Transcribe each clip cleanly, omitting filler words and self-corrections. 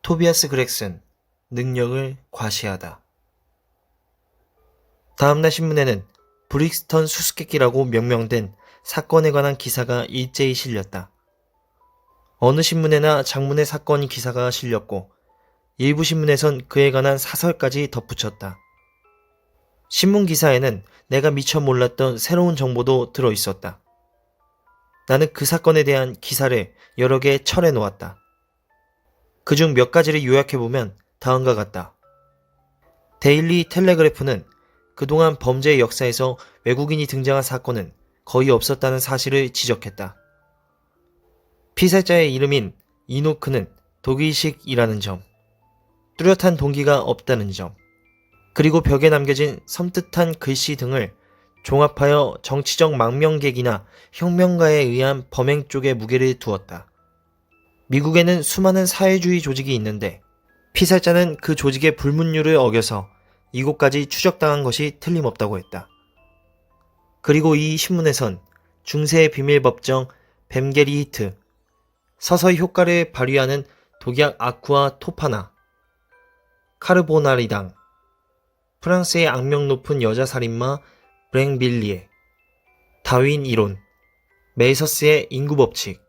토비아스 그렉슨, 능력을 과시하다. 다음날 신문에는 브릭스턴 수수께끼라고 명명된 사건에 관한 기사가 일제히 실렸다. 어느 신문에나 장문의 사건 기사가 실렸고 일부 신문에선 그에 관한 사설까지 덧붙였다. 신문 기사에는 내가 미처 몰랐던 새로운 정보도 들어있었다. 나는 그 사건에 대한 기사를 여러 개 철해 놓았다. 그중 몇 가지를 요약해보면 다음과 같다. 데일리 텔레그래프는 그동안 범죄의 역사에서 외국인이 등장한 사건은 거의 없었다는 사실을 지적했다. 피살자의 이름인 이노크는 독일식이라는 점, 뚜렷한 동기가 없다는 점, 그리고 벽에 남겨진 섬뜩한 글씨 등을 종합하여 정치적 망명객이나 혁명가에 의한 범행 쪽에 무게를 두었다. 미국에는 수많은 사회주의 조직이 있는데 피살자는 그 조직의 불문율을 어겨서 이곳까지 추적당한 것이 틀림없다고 했다. 그리고 이 신문에선 중세의 비밀법정 뱀게리 히트, 서서히 효과를 발휘하는 독약 아쿠아 토파나, 카르보나리당, 프랑스의 악명 높은 여자 살인마 브랭빌리에, 다윈 이론, 메이서스의 인구법칙,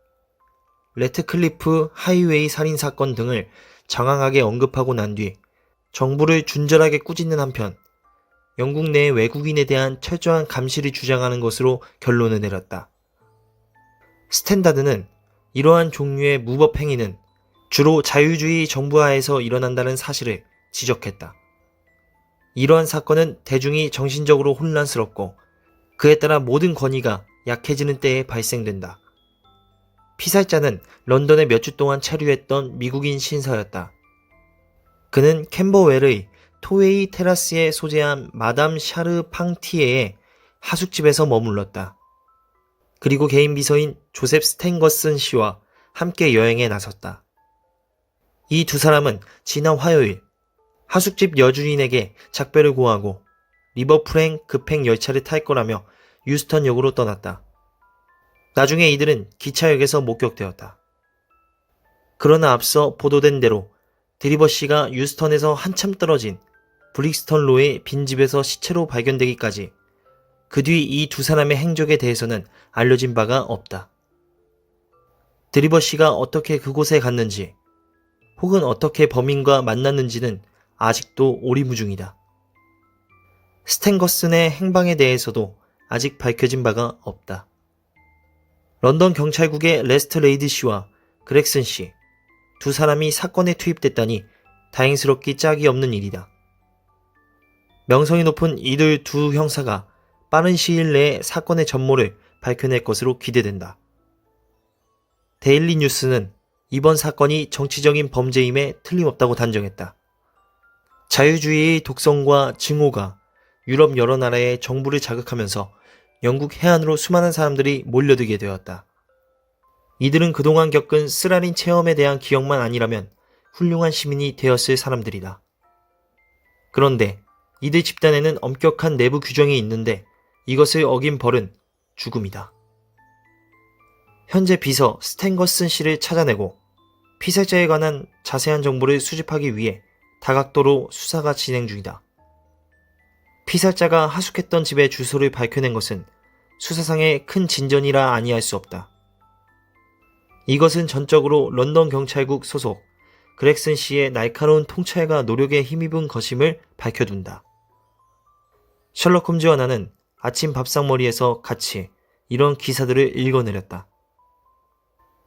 레트클리프 하이웨이 살인사건 등을 장황하게 언급하고 난 뒤 정부를 준절하게 꾸짖는 한편 영국 내 외국인에 대한 철저한 감시를 주장하는 것으로 결론을 내렸다. 스탠다드는 이러한 종류의 무법 행위는 주로 자유주의 정부하에서 일어난다는 사실을 지적했다. 이러한 사건은 대중이 정신적으로 혼란스럽고 그에 따라 모든 권위가 약해지는 때에 발생된다. 피살자는 런던에 몇 주 동안 체류했던 미국인 신사였다. 그는 캠버웰의 토웨이 테라스에 소재한 마담 샤르 팡티에의 하숙집에서 머물렀다. 그리고 개인 비서인 조셉 스탱거슨 씨와 함께 여행에 나섰다. 이 두 사람은 지난 화요일 하숙집 여주인에게 작별을 고하고 리버프랭 급행 열차를 탈 거라며 유스턴역으로 떠났다. 나중에 이들은 기차역에서 목격되었다. 그러나 앞서 보도된 대로 드리버 씨가 유스턴에서 한참 떨어진 브릭스턴로의 빈집에서 시체로 발견되기까지 그 뒤 이 두 사람의 행적에 대해서는 알려진 바가 없다. 드리버 씨가 어떻게 그곳에 갔는지 혹은 어떻게 범인과 만났는지는 아직도 오리무중이다. 스탠거슨의 행방에 대해서도 아직 밝혀진 바가 없다. 런던 경찰국의 레스트 레이드 씨와 그렉슨 씨, 두 사람이 사건에 투입됐다니 다행스럽기 짝이 없는 일이다. 명성이 높은 이들 두 형사가 빠른 시일 내에 사건의 전모를 밝혀낼 것으로 기대된다. 데일리 뉴스는 이번 사건이 정치적인 범죄임에 틀림없다고 단정했다. 자유주의의 독성과 증오가 유럽 여러 나라의 정부를 자극하면서 영국 해안으로 수많은 사람들이 몰려들게 되었다. 이들은 그동안 겪은 쓰라린 체험에 대한 기억만 아니라면 훌륭한 시민이 되었을 사람들이다. 그런데 이들 집단에는 엄격한 내부 규정이 있는데 이것을 어긴 벌은 죽음이다. 현재 비서 스탠거슨 씨를 찾아내고 피살자에 관한 자세한 정보를 수집하기 위해 다각도로 수사가 진행 중이다. 피살자가 하숙했던 집의 주소를 밝혀낸 것은 수사상의 큰 진전이라 아니할 수 없다. 이것은 전적으로 런던 경찰국 소속 그렉슨 씨의 날카로운 통찰과 노력에 힘입은 것임을 밝혀둔다. 셜록 홈즈와 나는 아침 밥상머리에서 같이 이런 기사들을 읽어내렸다.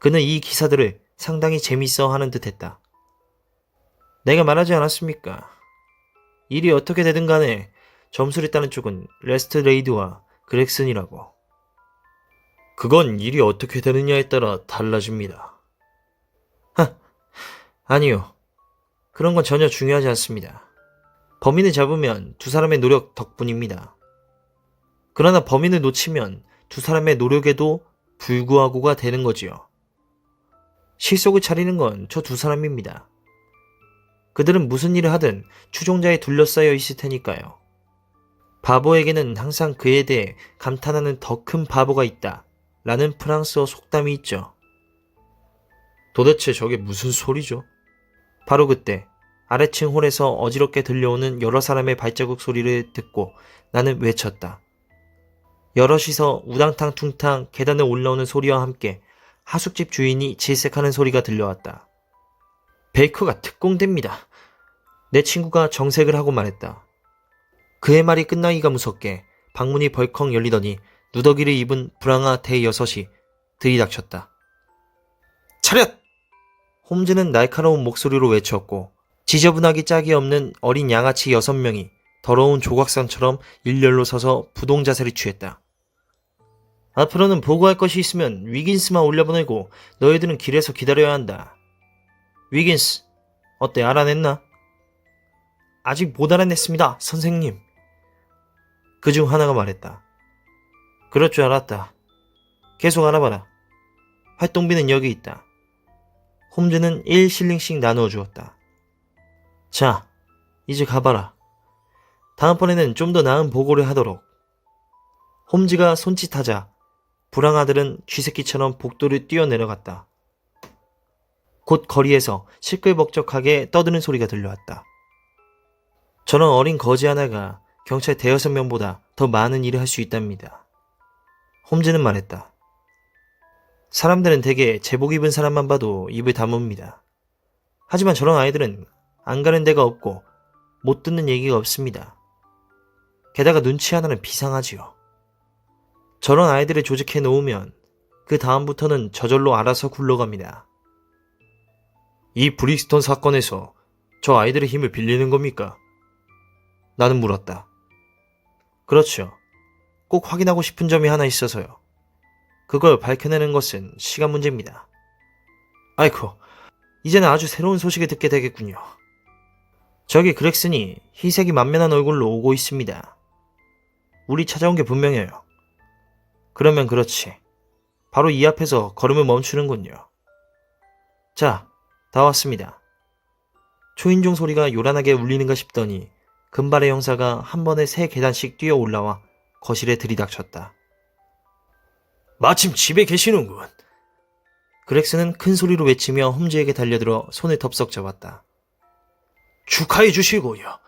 그는 이 기사들을 상당히 재밌어 하는 듯 했다. 내가 말하지 않았습니까? 일이 어떻게 되든 간에 점수를 따는 쪽은 레스트 레이드와 그렉슨이라고. 그건 일이 어떻게 되느냐에 따라 달라집니다. 아니요. 그런 건 전혀 중요하지 않습니다. 범인을 잡으면 두 사람의 노력 덕분입니다. 그러나 범인을 놓치면 두 사람의 노력에도 불구하고가 되는 거지요. 실속을 차리는 건 저 두 사람입니다. 그들은 무슨 일을 하든 추종자에 둘러싸여 있을 테니까요. 바보에게는 항상 그에 대해 감탄하는 더 큰 바보가 있다 라는 프랑스어 속담이 있죠. 도대체 저게 무슨 소리죠? 바로 그때 아래층 홀에서 어지럽게 들려오는 여러 사람의 발자국 소리를 듣고 나는 외쳤다. 여럿이서 우당탕 퉁탕 계단을 올라오는 소리와 함께 하숙집 주인이 질색하는 소리가 들려왔다. 베이커가 특공대입니다. 내 친구가 정색을 하고 말했다. 그의 말이 끝나기가 무섭게 방문이 벌컥 열리더니 누더기를 입은 불황아 대여섯이 들이닥쳤다. 차렷! 홈즈는 날카로운 목소리로 외쳤고 지저분하기 짝이 없는 어린 양아치 6명이 더러운 조각상처럼 일렬로 서서 부동 자세를 취했다. 앞으로는 보고할 것이 있으면 위긴스만 올려보내고 너희들은 길에서 기다려야 한다. 위긴스, 어때 알아냈나? 아직 못 알아냈습니다, 선생님. 그중 하나가 말했다. 그럴 줄 알았다. 계속 알아봐라. 활동비는 여기 있다. 홈즈는 1실링씩 나누어 주었다. 자, 이제 가봐라. 다음번에는 좀 더 나은 보고를 하도록. 홈즈가 손짓하자 불황아들은 쥐새끼처럼 복도를 뛰어내려갔다. 곧 거리에서 시끌벅적하게 떠드는 소리가 들려왔다. 저런 어린 거지 하나가 경찰 대여섯 명보다 더 많은 일을 할 수 있답니다. 홈즈는 말했다. 사람들은 대개 제복 입은 사람만 봐도 입을 다뭅니다. 하지만 저런 아이들은 안 가는 데가 없고 못 듣는 얘기가 없습니다. 게다가 눈치 하나는 비상하지요. 저런 아이들을 조직해 놓으면 그 다음부터는 저절로 알아서 굴러갑니다. 이 브릭스톤 사건에서 저 아이들의 힘을 빌리는 겁니까? 나는 물었다. 그렇죠. 꼭 확인하고 싶은 점이 하나 있어서요. 그걸 밝혀내는 것은 시간 문제입니다. 아이쿠, 이제는 아주 새로운 소식을 듣게 되겠군요. 저기 그렉슨이 희색이 만면한 얼굴로 오고 있습니다. 우리 찾아온 게 분명해요. 그러면 그렇지. 바로 이 앞에서 걸음을 멈추는군요. 자, 다 왔습니다. 초인종 소리가 요란하게 울리는가 싶더니 금발의 형사가 한 번에 3계단씩 뛰어 올라와 거실에 들이닥쳤다. 마침 집에 계시는군. 그렉슨은 큰 소리로 외치며 홈즈에게 달려들어 손을 덥석 잡았다. 축하해 주시고요.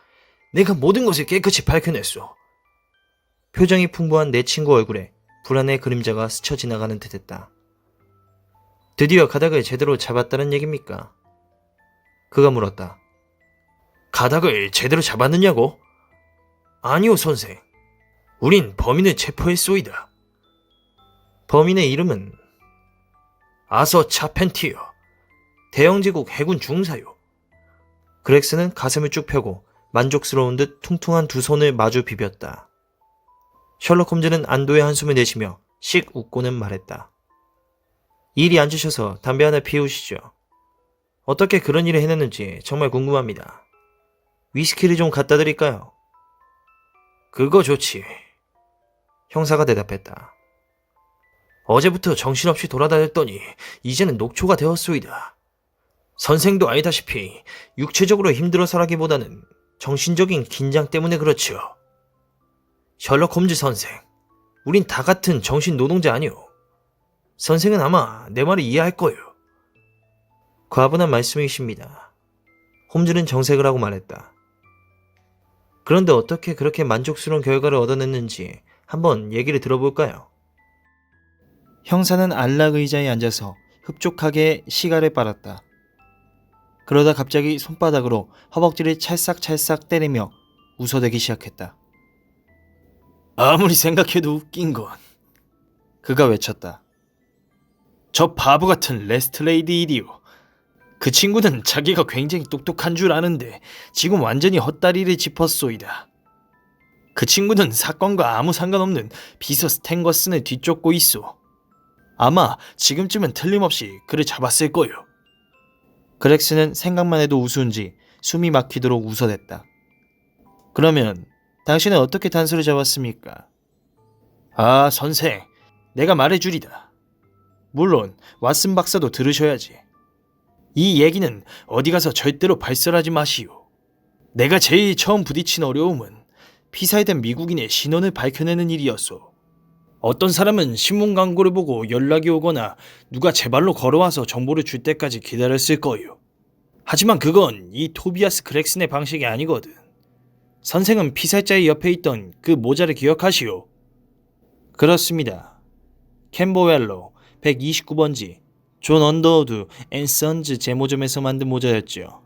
내가 모든 것을 깨끗이 밝혀냈소. 표정이 풍부한 내 친구 얼굴에 불안의 그림자가 스쳐 지나가는 듯했다. 드디어 가닥을 제대로 잡았다는 얘기입니까? 그가 물었다. 가닥을 제대로 잡았느냐고? 아니요, 선생. 우린 범인을 체포했소이다. 범인의 이름은 아서 차펜티어, 대영제국 해군 중사요. 그렉스는 가슴을 쭉 펴고 만족스러운 듯 퉁퉁한 두 손을 마주 비볐다. 셜록 홈즈는 안도의 한숨을 내쉬며 씩 웃고는 말했다. 이리 앉으셔서 담배 하나 피우시죠. 어떻게 그런 일을 해냈는지 정말 궁금합니다. 위스키를 좀 갖다 드릴까요? 그거 좋지. 형사가 대답했다. 어제부터 정신없이 돌아다녔더니 이제는 녹초가 되었소이다. 선생도 알다시피 육체적으로 힘들어서라기보다는 정신적인 긴장 때문에 그렇지요. 셜록 홈즈 선생, 우린 다 같은 정신 노동자 아니오. 선생은 아마 내 말을 이해할 거요. 과분한 말씀이십니다. 홈즈는 정색을 하고 말했다. 그런데 어떻게 그렇게 만족스러운 결과를 얻어냈는지 한번 얘기를 들어볼까요? 형사는 안락 의자에 앉아서 흡족하게 시가를 빨았다. 그러다 갑자기 손바닥으로 허벅지를 찰싹찰싹 때리며 웃어대기 시작했다. 아무리 생각해도 웃긴 건 그가 외쳤다. 저 바보 같은 레스트레이드 이디오. 그 친구는 자기가 굉장히 똑똑한 줄 아는데 지금 완전히 헛다리를 짚었소이다. 그 친구는 사건과 아무 상관없는 비서 스탠거슨을 뒤쫓고 있소. 아마 지금쯤은 틀림없이 그를 잡았을 거요. 그렉스는 생각만 해도 우스운지 숨이 막히도록 웃어댔다. 그러면 당신은 어떻게 단서를 잡았습니까? 아, 선생, 내가 말해주리다. 물론 왓슨 박사도 들으셔야지. 이 얘기는 어디 가서 절대로 발설하지 마시오. 내가 제일 처음 부딪힌 어려움은 피살된 미국인의 신원을 밝혀내는 일이었소. 어떤 사람은 신문 광고를 보고 연락이 오거나 누가 제 발로 걸어와서 정보를 줄 때까지 기다렸을 거요. 하지만 그건 이 토비아스 그렉슨의 방식이 아니거든. 선생은 피살자의 옆에 있던 그 모자를 기억하시오? 그렇습니다. 캠버웰로 129번지 존 언더우드 앤 선즈 제모점에서 만든 모자였지요.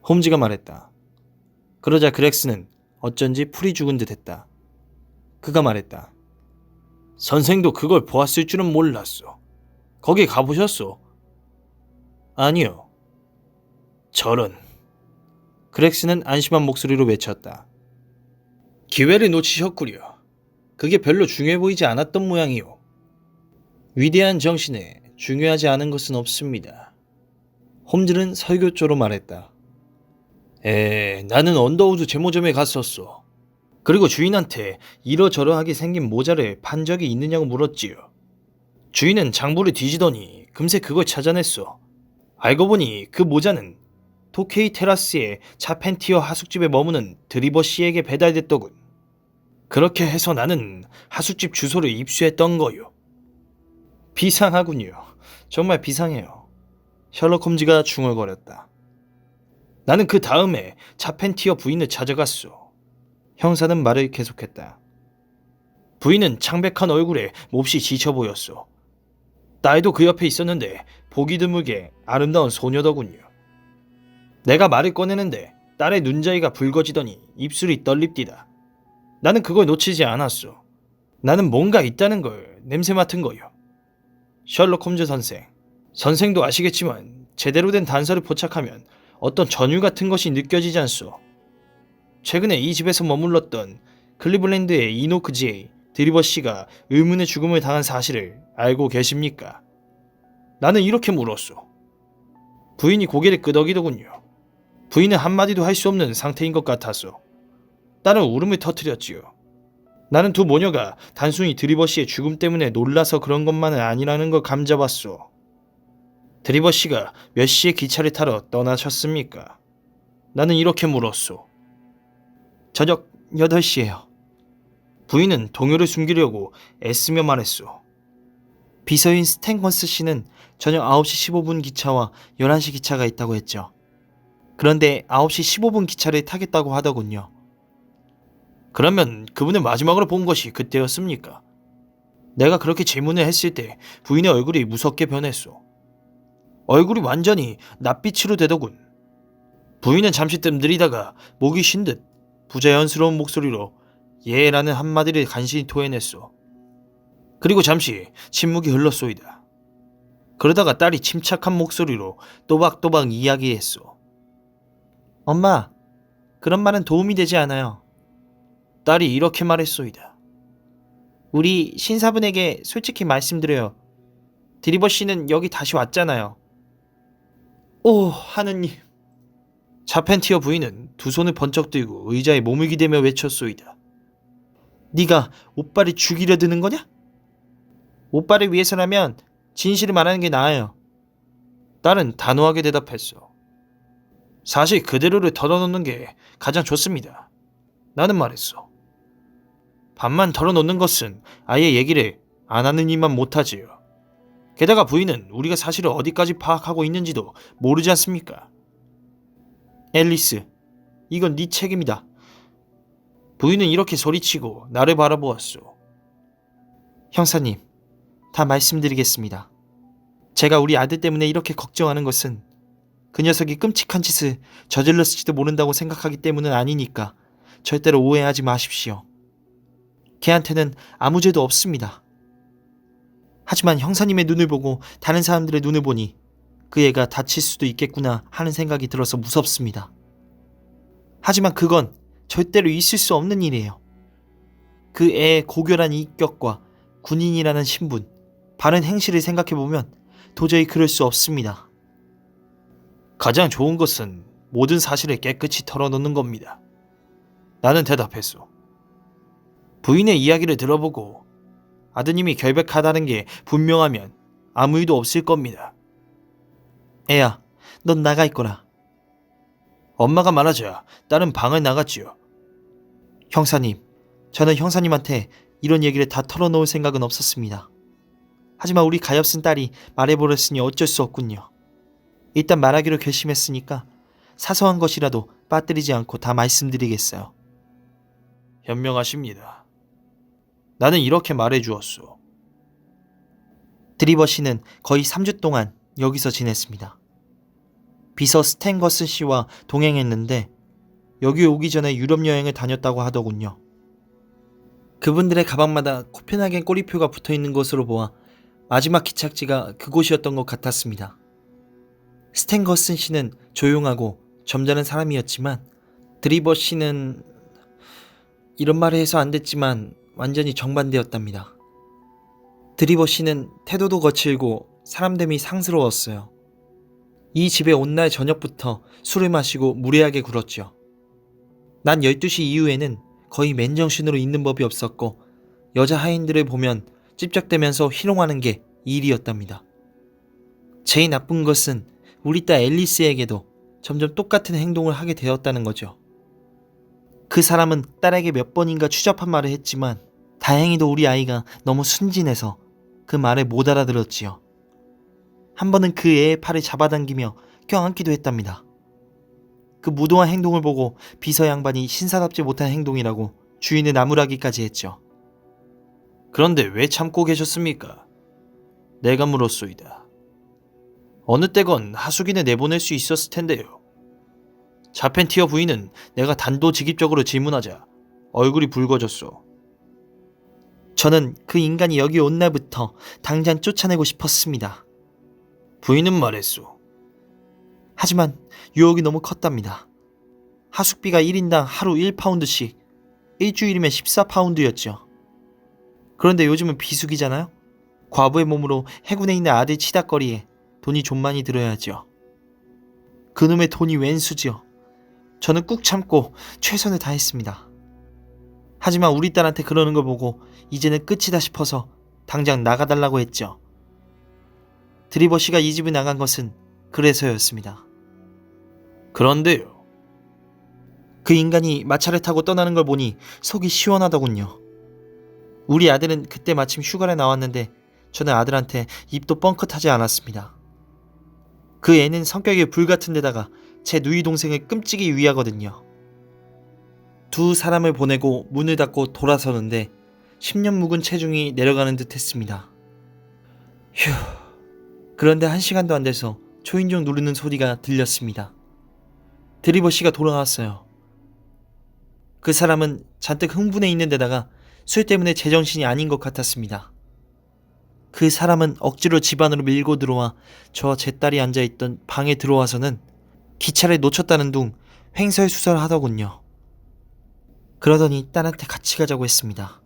홈즈가 말했다. 그러자 그렉스는 어쩐지 풀이 죽은 듯 했다. 그가 말했다. 선생도 그걸 보았을 줄은 몰랐어. 거기 가보셨소? 아니요. 저런. 그렉스는 안심한 목소리로 외쳤다. 기회를 놓치셨구려. 그게 별로 중요해 보이지 않았던 모양이오. 위대한 정신에 중요하지 않은 것은 없습니다. 홈즈는 설교조로 말했다. 나는 언더우드 제모점에 갔었어. 그리고 주인한테 이러저러하게 생긴 모자를 판 적이 있느냐고 물었지요. 주인은 장부를 뒤지더니 금세 그걸 찾아냈어. 알고 보니 그 모자는 토케이 테라스의 차펜티어 하숙집에 머무는 드리버 씨에게 배달됐더군. 그렇게 해서 나는 하숙집 주소를 입수했던 거요. 비상하군요. 정말 비상해요. 셜록 홈즈가 중얼거렸다. 나는 그 다음에 차펜티어 부인을 찾아갔어. 형사는 말을 계속했다. 부인은 창백한 얼굴에 몹시 지쳐 보였어. 딸도 그 옆에 있었는데 보기 드물게 아름다운 소녀더군요. 내가 말을 꺼내는데 딸의 눈자위가 붉어지더니 입술이 떨립디다. 나는 그걸 놓치지 않았어. 나는 뭔가 있다는 걸 냄새 맡은 거요. 셜록 홈즈 선생, 선생도 아시겠지만 제대로 된 단서를 포착하면 어떤 전율 같은 것이 느껴지지 않소. 최근에 이 집에서 머물렀던 클리블랜드의 이노크 J. 드리버 씨가 의문의 죽음을 당한 사실을 알고 계십니까? 나는 이렇게 물었소. 부인이 고개를 끄덕이더군요. 부인은 한마디도 할 수 없는 상태인 것 같았소. 딸은 울음을 터뜨렸지요. 나는 두 모녀가 단순히 드리버 씨의 죽음 때문에 놀라서 그런 것만은 아니라는 걸 감잡았소. 드리버 씨가 몇 시에 기차를 타러 떠나셨습니까? 나는 이렇게 물었소. 저녁 8시에요. 부인은 동요를 숨기려고 애쓰며 말했소. 비서인 스탠건스 씨는 저녁 9시 15분 기차와 11시 기차가 있다고 했죠. 그런데 9시 15분 기차를 타겠다고 하더군요. 그러면 그분을 마지막으로 본 것이 그때였습니까? 내가 그렇게 질문을 했을 때 부인의 얼굴이 무섭게 변했소. 얼굴이 완전히 낯빛으로 되더군. 부인은 잠시 뜸들이다가 목이 쉰 듯 부자연스러운 목소리로 예라는 한마디를 간신히 토해냈소. 그리고 잠시 침묵이 흘렀소이다. 그러다가 딸이 침착한 목소리로 또박또박 이야기했소. 엄마, 그런 말은 도움이 되지 않아요. 딸이 이렇게 말했소이다. 우리 신사분에게 솔직히 말씀드려요. 드리버 씨는 여기 다시 왔잖아요. 오, 하느님. 차펜티어 부인은 두 손을 번쩍 들고 의자에 몸을 기대며 외쳤소이다. 네가 오빠를 죽이려 드는 거냐? 오빠를 위해서라면 진실을 말하는 게 나아요. 딸은 단호하게 대답했어. 사실 그대로를 털어놓는 게 가장 좋습니다. 나는 말했어. 반만 털어놓는 것은 아예 얘기를 안 하는 이만 못하지요. 게다가 부인은 우리가 사실을 어디까지 파악하고 있는지도 모르지 않습니까? 앨리스, 이건 네 책임이다. 부인은 이렇게 소리치고 나를 바라보았소. 형사님, 다 말씀드리겠습니다. 제가 우리 아들 때문에 이렇게 걱정하는 것은 그 녀석이 끔찍한 짓을 저질렀을지도 모른다고 생각하기 때문은 아니니까 절대로 오해하지 마십시오. 걔한테는 아무 죄도 없습니다. 하지만 형사님의 눈을 보고 다른 사람들의 눈을 보니 그 애가 다칠 수도 있겠구나 하는 생각이 들어서 무섭습니다. 하지만 그건 절대로 있을 수 없는 일이에요. 그 애의 고결한 인격과 군인이라는 신분, 바른 행실을 생각해보면 도저히 그럴 수 없습니다. 가장 좋은 것은 모든 사실을 깨끗이 털어놓는 겁니다. 나는 대답했소. 부인의 이야기를 들어보고 아드님이 결백하다는 게 분명하면 아무 일도 없을 겁니다. 애야, 넌 나가 있거라. 엄마가 말하자 딸은 방을 나갔지요. 형사님, 저는 형사님한테 이런 얘기를 다 털어놓을 생각은 없었습니다. 하지만 우리 가엾은 딸이 말해버렸으니 어쩔 수 없군요. 일단 말하기로 결심했으니까 사소한 것이라도 빠뜨리지 않고 다 말씀드리겠어요. 현명하십니다. 나는 이렇게 말해주었소. 드리버 씨는 거의 3주 동안 여기서 지냈습니다. 비서 스탠거슨 씨와 동행했는데 여기 오기 전에 유럽 여행을 다녔다고 하더군요. 그분들의 가방마다 코펜하겐 꼬리표가 붙어있는 것으로 보아 마지막 기착지가 그곳이었던 것 같았습니다. 스탠거슨 씨는 조용하고 점잖은 사람이었지만 드리버 씨는 이런 말을 해서 안 됐지만 완전히 정반대였답니다. 드리버 씨는 태도도 거칠고 사람됨이 상스러웠어요. 이 집에 온 날 저녁부터 술을 마시고 무례하게 굴었죠. 난 12시 이후에는 거의 맨정신으로 있는 법이 없었고 여자 하인들을 보면 찝쩍대면서 희롱하는 게 일이었답니다. 제일 나쁜 것은 우리 딸 앨리스에게도 점점 똑같은 행동을 하게 되었다는 거죠. 그 사람은 딸에게 몇 번인가 추잡한 말을 했지만 다행히도 우리 아이가 너무 순진해서 그 말을 못 알아들었지요. 한 번은 그 애의 팔을 잡아당기며 껴안기도 했답니다. 그 무도한 행동을 보고 비서 양반이 신사답지 못한 행동이라고 주인을 나무라기까지 했죠. 그런데 왜 참고 계셨습니까? 내가 물었소이다. 어느 때건 하숙인을 내보낼 수 있었을 텐데요. 자펜티어 부인은 내가 단도직입적으로 질문하자 얼굴이 붉어졌소. 저는 그 인간이 여기 온 날부터 당장 쫓아내고 싶었습니다. 부인은 말했소. 하지만 유혹이 너무 컸답니다. 하숙비가 1인당 하루 1파운드씩, 일주일이면 14파운드였죠. 그런데 요즘은 비수기잖아요? 과부의 몸으로 해군에 있는 아들 치닥거리에 돈이 좀 많이 들어야죠. 그놈의 돈이 웬 수지요. 저는 꾹 참고 최선을 다했습니다. 하지만 우리 딸한테 그러는 걸 보고 이제는 끝이다 싶어서 당장 나가달라고 했죠. 드리버 씨가 이 집을 나간 것은 그래서였습니다. 그런데요. 그 인간이 마차를 타고 떠나는 걸 보니 속이 시원하더군요. 우리 아들은 그때 마침 휴가를 나왔는데 저는 아들한테 입도 뻥끗하지 않았습니다. 그 애는 성격이 불같은 데다가 제 누이 동생을 끔찍이 위하거든요. 두 사람을 보내고 문을 닫고 돌아서는데 10년 묵은 체중이 내려가는 듯 했습니다. 휴. 그런데 1시간도 안 돼서 초인종 누르는 소리가 들렸습니다. 드리버 씨가 돌아왔어요. 그 사람은 잔뜩 흥분해 있는 데다가 술 때문에 제정신이 아닌 것 같았습니다. 그 사람은 억지로 집 안으로 밀고 들어와 저 제 딸이 앉아있던 방에 들어와서는 기차를 놓쳤다는 둥 횡설수설하더군요. 그러더니 딸한테 같이 가자고 했습니다.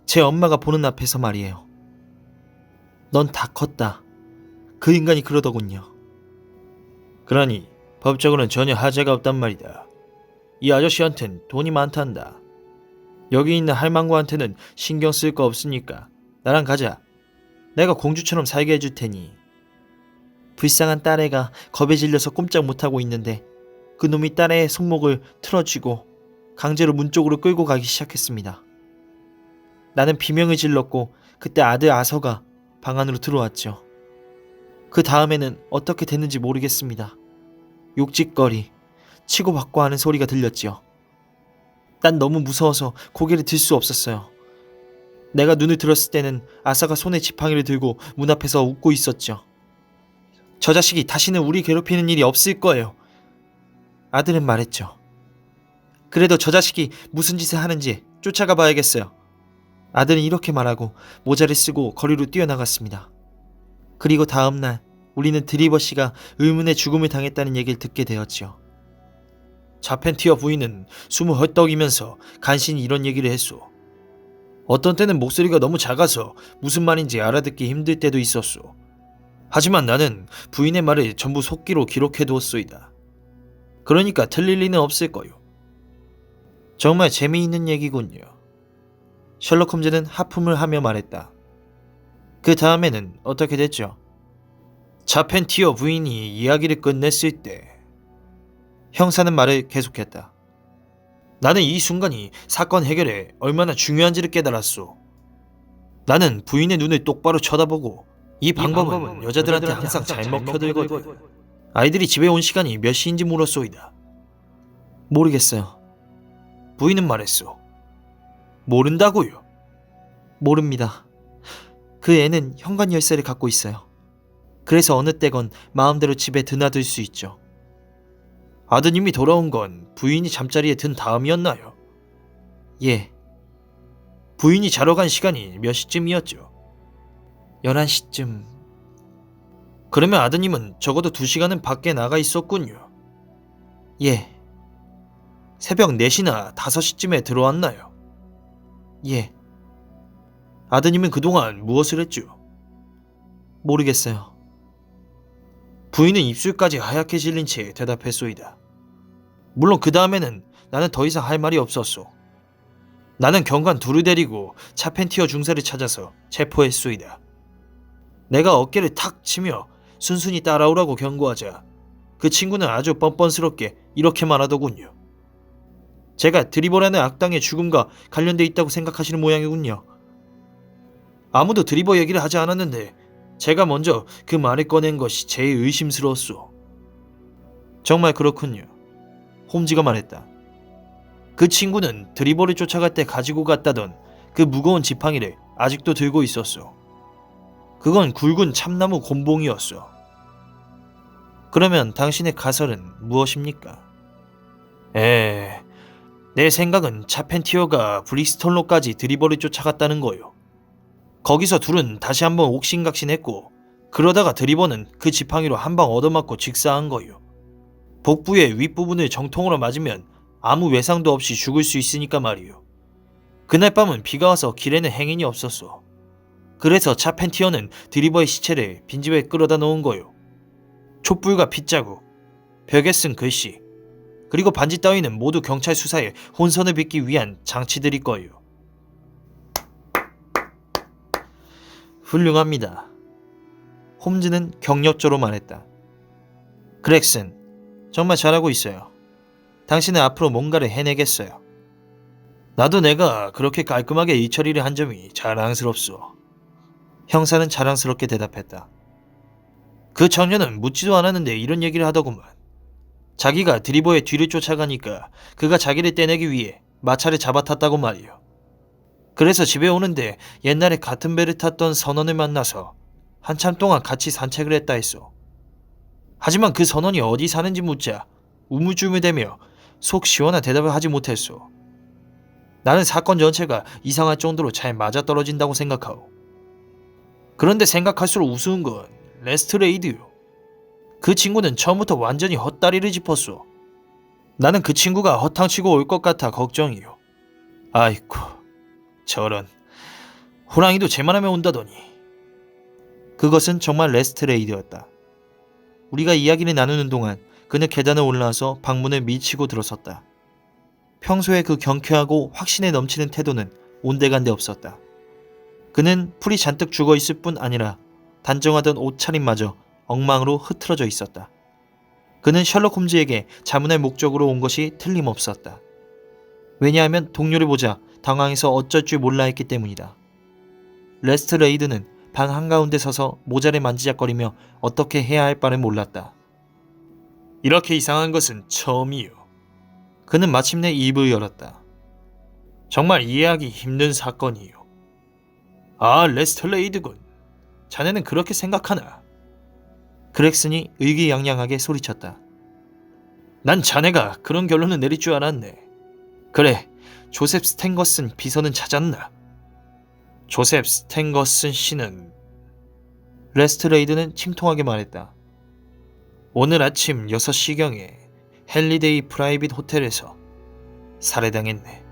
제 엄마가 보는 앞에서 말이에요. 넌 다 컸다. 그 인간이 그러더군요. 그러니 법적으로는 전혀 하자가 없단 말이다. 이 아저씨한텐 돈이 많단다. 여기 있는 할망구한테는 신경 쓸 거 없으니까 나랑 가자. 내가 공주처럼 살게 해줄 테니. 불쌍한 딸애가 겁에 질려서 꼼짝 못하고 있는데 그놈이 딸애의 손목을 틀어쥐고 강제로 문 쪽으로 끌고 가기 시작했습니다. 나는 비명을 질렀고 그때 아들 아서가 방 안으로 들어왔죠. 그 다음에는 어떻게 됐는지 모르겠습니다. 욕짓거리, 치고받고 하는 소리가 들렸지요. 난 너무 무서워서 고개를 들 수 없었어요. 내가 눈을 들었을 때는 아사가 손에 지팡이를 들고 문 앞에서 웃고 있었죠. 저 자식이 다시는 우리 괴롭히는 일이 없을 거예요. 아들은 말했죠. 그래도 저 자식이 무슨 짓을 하는지 쫓아가 봐야겠어요. 아들은 이렇게 말하고 모자를 쓰고 거리로 뛰어나갔습니다. 그리고 다음날 우리는 드리버 씨가 의문의 죽음을 당했다는 얘기를 듣게 되었지요. 자펜티어 부인은 숨을 헐떡이면서 간신히 이런 얘기를 했소. 어떤 때는 목소리가 너무 작아서 무슨 말인지 알아듣기 힘들 때도 있었소. 하지만 나는 부인의 말을 전부 속기로 기록해두었소이다. 그러니까 틀릴 리는 없을 거요. 정말 재미있는 얘기군요. 셜록 홈즈는 하품을 하며 말했다. 그 다음에는 어떻게 됐죠? 자펜티어 부인이 이야기를 끝냈을 때 형사는 말을 계속했다. 나는 이 순간이 사건 해결에 얼마나 중요한지를 깨달았소. 나는 부인의 눈을 똑바로 쳐다보고 이 방법은 여자들한테 항상 잘 먹혀들거든. 아이들이 집에 온 시간이 몇 시인지 물었소이다. 모르겠어요. 부인은 말했소. 모른다고요? 모릅니다. 그 애는 현관 열쇠를 갖고 있어요. 그래서 어느 때건 마음대로 집에 드나들 수 있죠. 아드님이 돌아온 건 부인이 잠자리에 든 다음이었나요? 예, 부인이 자러 간 시간이 몇 시쯤이었죠? 11시쯤. 그러면 아드님은 적어도 2시간은 밖에 나가 있었군요. 예, 새벽 4시나 5시쯤에 들어왔나요? 예, 아드님은 그동안 무엇을 했죠? 모르겠어요. 부인은 입술까지 하얗게 질린 채 대답했소이다. 물론 그 다음에는 나는 더 이상 할 말이 없었소. 나는 경관 둘을 데리고 차펜티어 중세를 찾아서 체포했소이다. 내가 어깨를 탁 치며 순순히 따라오라고 경고하자 그 친구는 아주 뻔뻔스럽게 이렇게 말하더군요. 제가 드리버라는 악당의 죽음과 관련돼 있다고 생각하시는 모양이군요. 아무도 드리버 얘기를 하지 않았는데 제가 먼저 그 말을 꺼낸 것이 제일 의심스러웠소. 정말 그렇군요. 홈즈가 말했다. 그 친구는 드리버를 쫓아갈 때 가지고 갔다던 그 무거운 지팡이를 아직도 들고 있었소. 그건 굵은 참나무 곤봉이었소. 그러면 당신의 가설은 무엇입니까? 내 생각은 차펜티어가 브리스톨로까지 드리버를 쫓아갔다는 거요. 거기서 둘은 다시 한번 옥신각신했고 그러다가 드리버는 그 지팡이로 한 방 얻어맞고 직사한 거요. 복부의 윗부분을 정통으로 맞으면 아무 외상도 없이 죽을 수 있으니까 말이요. 그날 밤은 비가 와서 길에는 행인이 없었어. 그래서 차펜티어는 드리버의 시체를 빈집에 끌어다 놓은 거요. 촛불과 핏자국, 벽에 쓴 글씨, 그리고 반지 따위는 모두 경찰 수사에 혼선을 빚기 위한 장치들일 거예요. 훌륭합니다. 홈즈는 격려조로 말했다. 그렉슨, 정말 잘하고 있어요. 당신은 앞으로 뭔가를 해내겠어요. 나도 내가 그렇게 깔끔하게 이 처리를 한 점이 자랑스럽소. 형사는 자랑스럽게 대답했다. 그 청년은 묻지도 않았는데 이런 얘기를 하더구만. 자기가 드리버의 뒤를 쫓아가니까 그가 자기를 떼내기 위해 마차를 잡아탔다고 말이요. 그래서 집에 오는데 옛날에 같은 배를 탔던 선원을 만나서 한참 동안 같이 산책을 했다 했소. 하지만 그 선원이 어디 사는지 묻자 우물쭈물대며 속 시원한 대답을 하지 못했소. 나는 사건 전체가 이상할 정도로 잘 맞아떨어진다고 생각하오. 그런데 생각할수록 우스운 건 레스트레이드요. 그 친구는 처음부터 완전히 헛다리를 짚었소. 나는 그 친구가 허탕치고 올 것 같아 걱정이요. 아이쿠, 저런. 호랑이도 제만하면 온다더니. 그것은 정말 레스트레이드였다. 우리가 이야기를 나누는 동안 그는 계단을 올라와서 방문을 밀치고 들어섰다. 평소에 그 경쾌하고 확신에 넘치는 태도는 온데간데 없었다. 그는 풀이 잔뜩 죽어있을 뿐 아니라 단정하던 옷차림마저 엉망으로 흐트러져 있었다. 그는 셜록 홈즈에게 자문할 목적으로 온 것이 틀림없었다. 왜냐하면 동료를 보자 당황해서 어쩔 줄 몰라 했기 때문이다. 레스트레이드는 방 한가운데 서서 모자를 만지작거리며 어떻게 해야 할 바를 몰랐다. 이렇게 이상한 것은 처음이요. 그는 마침내 입을 열었다. 정말 이해하기 힘든 사건이요. 아, 레스트레이드군. 자네는 그렇게 생각하나? 그렉슨이 의기양양하게 소리쳤다. 난 자네가 그런 결론을 내릴 줄 알았네. 그래, 조셉 스탱거슨 비서는 찾았나? 조셉 스탱거슨 씨는... 레스트레이드는 침통하게 말했다. 오늘 아침 6시경에 헨리데이 프라이빗 호텔에서 살해당했네.